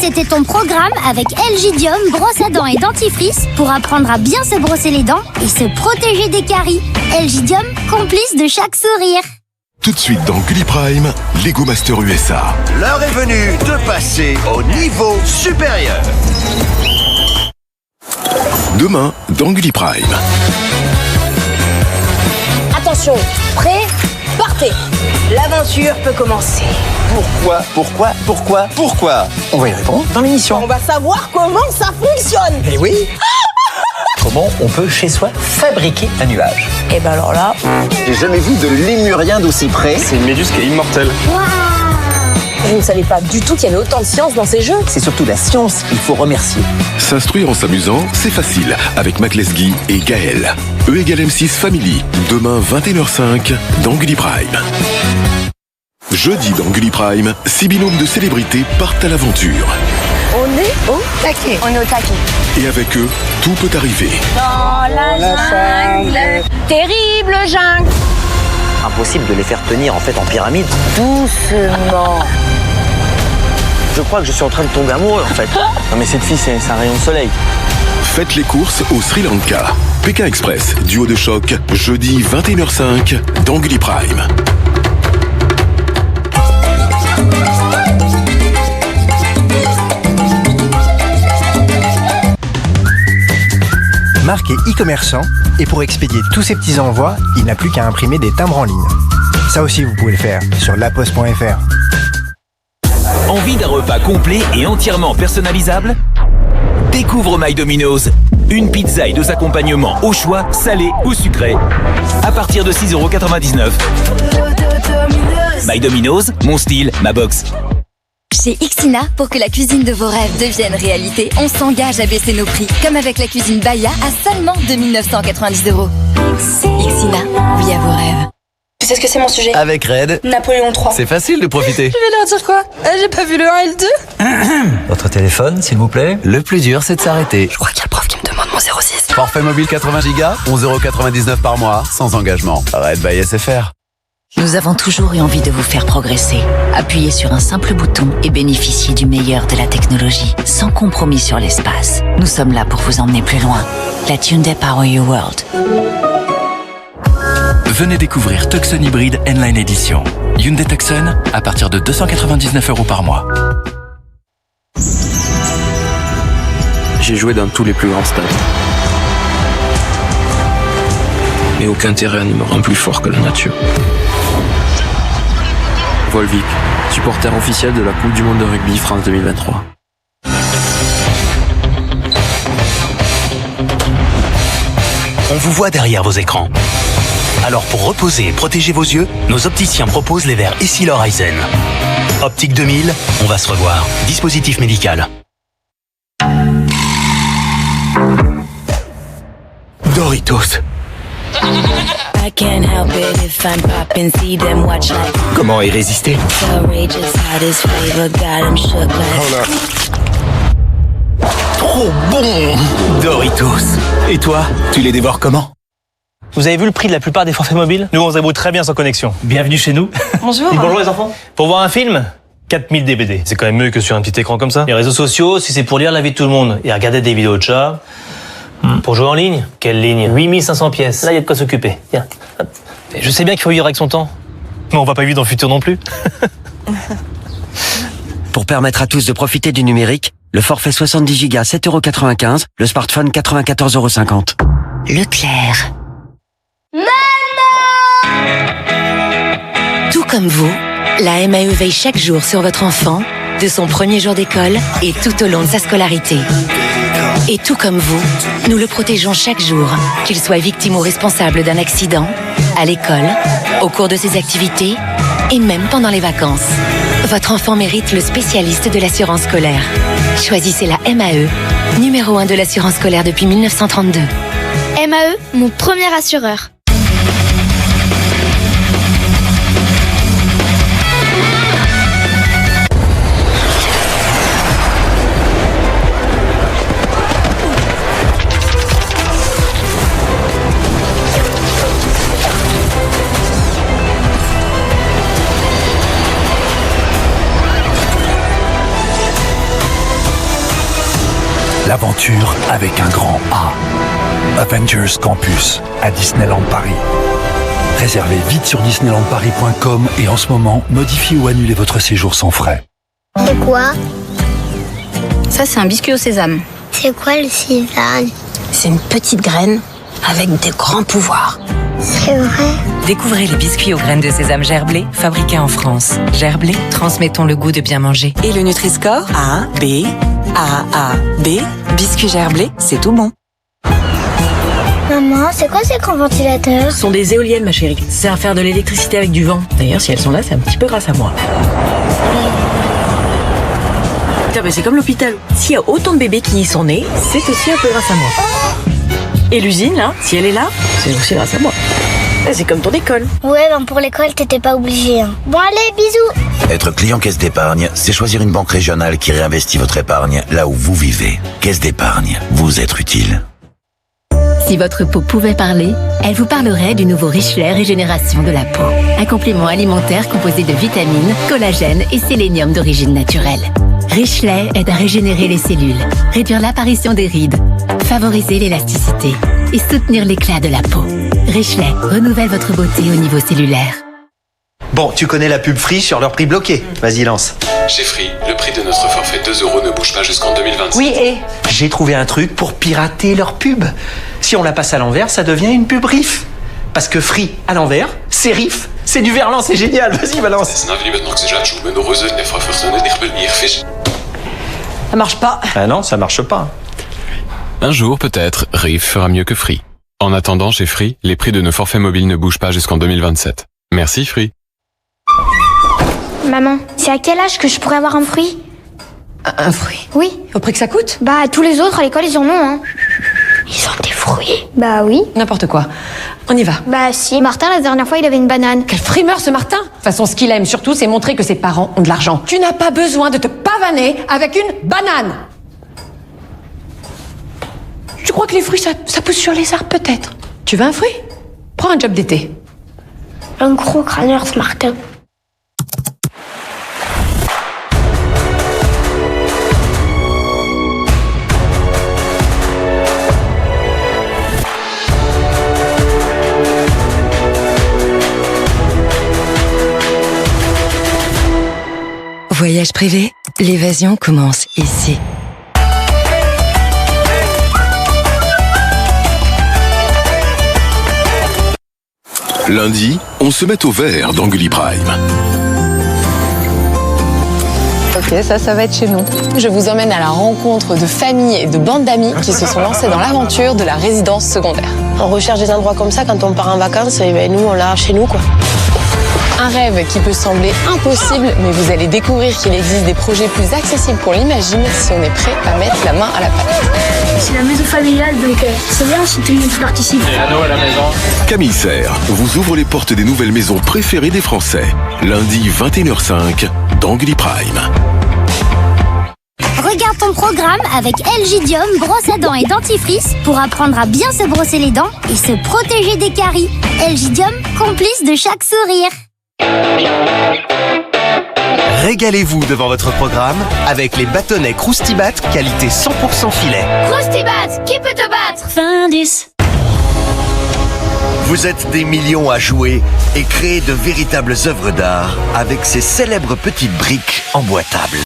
c'était ton programme avec Elgidium, brosse à dents et dentifrice pour apprendre à bien se brosser les dents et se protéger des caries. Elgidium, complice de chaque sourire. Tout de suite dans Gulli Prime, Lego Master USA. L'heure est venue de passer au niveau supérieur. Demain dans Gulli Prime. Attention, prêt, partez. L'aventure peut commencer. Pourquoi On va y répondre dans l'émission. On va savoir comment ça fonctionne. Eh oui. Comment on peut chez soi fabriquer un nuage? Et ben alors là... J'ai jamais vu de lémurien d'aussi près. C'est une méduse qui est immortelle. Je ne savais pas du tout qu'il y avait autant de science dans ces jeux. C'est surtout la science qu'il faut remercier. S'instruire en s'amusant, c'est facile avec Maclesguy et Gaël. E égale M6 Family, demain 21h05 dans Gulli Prime. Jeudi dans Gulli Prime, 6 binômes de célébrités partent à l'aventure. On est au taquet. On est au taquet. Et avec eux, tout peut arriver. Dans la jungle, terrible jungle. Impossible de les faire tenir en fait en pyramide. Doucement. Je crois que je suis en train de tomber amoureux en fait. Non mais cette fille, c'est un rayon de soleil. Faites les courses au Sri Lanka. Pékin Express, duo de choc, jeudi 21h05 dans Gulli Prime. Marc est e-commerçant et pour expédier tous ses petits envois, il n'a plus qu'à imprimer des timbres en ligne. Ça aussi, vous pouvez le faire sur laposte.fr. Envie d'un repas complet et entièrement personnalisable? Découvre My Domino's. Une pizza et 2 accompagnements au choix, salé ou sucré. À partir de 6,99 €. My Domino's, mon style, ma box. Chez Ixina, pour que la cuisine de vos rêves devienne réalité, on s'engage à baisser nos prix, comme avec la cuisine Baya à seulement 2 990 €. Ixina, oui à vos rêves. Tu sais ce que c'est mon sujet? Avec Red, Napoléon III. c'est facile de profiter. Je vais leur dire quoi? J'ai pas vu le 1 et le 2. Votre téléphone, s'il vous plaît. Le plus dur, c'est de s'arrêter. Je crois qu'il y a le prof qui me demande mon 06. Forfait mobile 80 Go, 11,99 € par mois, sans engagement. Red by SFR. Nous avons toujours eu envie de vous faire progresser. Appuyez sur un simple bouton et bénéficiez du meilleur de la technologie, sans compromis sur l'espace. Nous sommes là pour vous emmener plus loin. La Hyundai Power Your World. Venez découvrir Tucson Hybrid N-Line Edition. Hyundai Tucson à partir de 299 € par mois. J'ai joué dans tous les plus grands stades. Mais aucun terrain ne me rend plus fort que la nature. Volvic, supporter officiel de la Coupe du Monde de rugby France 2023. On vous voit derrière vos écrans. Alors pour reposer et protéger vos yeux, nos opticiens proposent les verres Essilor Eisen. Optique 2000, on va se revoir. Dispositif médical. Doritos. I can't help it if I'm popping, see them watch like Comment y résister? outrageous, hottest flavor, got 'em shook like Trop bon! Doritos. Et toi, tu les dévores comment? Vous avez vu le prix de la plupart des forfaits mobiles? Nous, on se débrouille très bien sans connexion. Bienvenue chez nous. Bonjour. Bonjour les enfants. Pour voir un film, 4000 DVD. C'est quand même mieux que sur un petit écran comme ça. Les réseaux sociaux, si c'est pour lire la vie de tout le monde et regarder des vidéos de chats. Pour jouer en ligne, quelle ligne? 8500 pièces. Là, il y a de quoi s'occuper. Tiens. Hop. Et je sais bien qu'il faut vivre avec son temps. Mais on va pas vivre dans le futur non plus. Pour permettre à tous de profiter du numérique, le forfait 70 Go 7,95 €, le smartphone 94,50 €. Leclerc. Tout comme vous, la MAE veille chaque jour sur votre enfant, de son premier jour d'école et tout au long de sa scolarité. Et tout comme vous, nous le protégeons chaque jour, qu'il soit victime ou responsable d'un accident, à l'école, au cours de ses activités et même pendant les vacances. Votre enfant mérite le spécialiste de l'assurance scolaire. Choisissez la MAE, numéro 1 de l'assurance scolaire depuis 1932. MAE, mon premier assureur. l'aventure avec un grand A. Avengers Campus à Disneyland Paris. Réservez vite sur disneylandparis.com et en ce moment, modifiez ou annulez votre séjour sans frais. C'est quoi? Ça, c'est un biscuit au sésame. C'est quoi le sésame? C'est une petite graine avec des grands pouvoirs. C'est vrai? Découvrez les biscuits aux graines de sésame gerblé, fabriqués en France. Gerblé, transmettons le goût de bien manger. Et le Nutri-Score A, B, B. Biscuits gerblé, c'est tout bon. Maman, c'est quoi ces grands ventilateurs? Ce sont des éoliennes, ma chérie. Ça sert à faire de l'électricité avec du vent. D'ailleurs, si elles sont là, c'est un petit peu grâce à moi. Putain, mais c'est comme l'hôpital. S'il y a autant de bébés qui y sont nés, c'est aussi un peu grâce à moi. Et l'usine, là, si elle est là, c'est aussi grâce à moi. C'est comme ton école. Ouais, ben pour l'école, t'étais pas obligé. Hein. Bon, allez, bisous. Être client Caisse d'épargne, c'est choisir une banque régionale qui réinvestit votre épargne là où vous vivez. Caisse d'épargne, vous êtes utile. Si votre peau pouvait parler, elle vous parlerait du nouveau Richlet Régénération de la peau. Un complément alimentaire composé de vitamines, collagène et sélénium d'origine naturelle. Richlet aide à régénérer les cellules, réduire l'apparition des rides, favoriser l'élasticité et soutenir l'éclat de la peau. Richlet renouvelle votre beauté au niveau cellulaire. Bon, tu connais la pub Free sur leur prix bloqué. Vas-y, lance. Chez Free, le prix de notre forfait 2 € ne bouge pas jusqu'en 2027. Oui, et j'ai trouvé un truc pour pirater leur pub. Si on la passe à l'envers, ça devient une pub RIF. Parce que Free, à l'envers, c'est RIF. C'est du verlan, c'est génial. Vas-y, balance. Ça marche pas. Ah non, ça marche pas. Un jour, peut-être, RIF fera mieux que Free. En attendant, chez Free, les prix de nos forfaits mobiles ne bougent pas jusqu'en 2027. Merci Free. Maman, c'est à quel âge que je pourrais avoir un fruit? Un fruit? Oui. Au prix que ça coûte? Bah, tous les autres à l'école, ils en ont, hein. Ils ont des fruits? Bah oui. N'importe quoi. On y va. Bah si. Martin, la dernière fois, il avait une banane. Quel frimeur ce Martin! De toute façon, ce qu'il aime surtout, c'est montrer que ses parents ont de l'argent. Tu n'as pas besoin de te pavaner avec une banane! Tu crois que les fruits, ça pousse sur les arbres, peut-être? Tu veux un fruit? Prends un job d'été. Un gros crâneur, ce Martin. Voyage privé, l'évasion commence ici. Lundi, on se met au vert dans Gulli Prime. Ok, ça va être chez nous. Je vous emmène à la rencontre de familles et de bandes d'amis qui se sont lancés dans l'aventure de la résidence secondaire. On recherche des endroits comme ça quand on part en vacances et ben nous, on l'a chez nous, quoi. Un rêve qui peut sembler impossible, mais vous allez découvrir qu'il existe des projets plus accessibles qu'on l'imagine si on est prêt à mettre la main à la pâte. C'est la maison familiale, donc c'est bien si tout le monde participe. Et à la maison. Camille Serre vous ouvre les portes des nouvelles maisons préférées des Français. Lundi 21h05 dans Gulli Prime. Regarde ton programme avec Elgidium, brosse à dents et dentifrice pour apprendre à bien se brosser les dents et se protéger des caries. Elgidium, complice de chaque sourire. Régalez-vous devant votre programme avec les bâtonnets Croustibat qualité 100% filet. Croustibat, qui peut te battre? Findus. Vous êtes des millions à jouer et créer de véritables œuvres d'art avec ces célèbres petites briques emboîtables.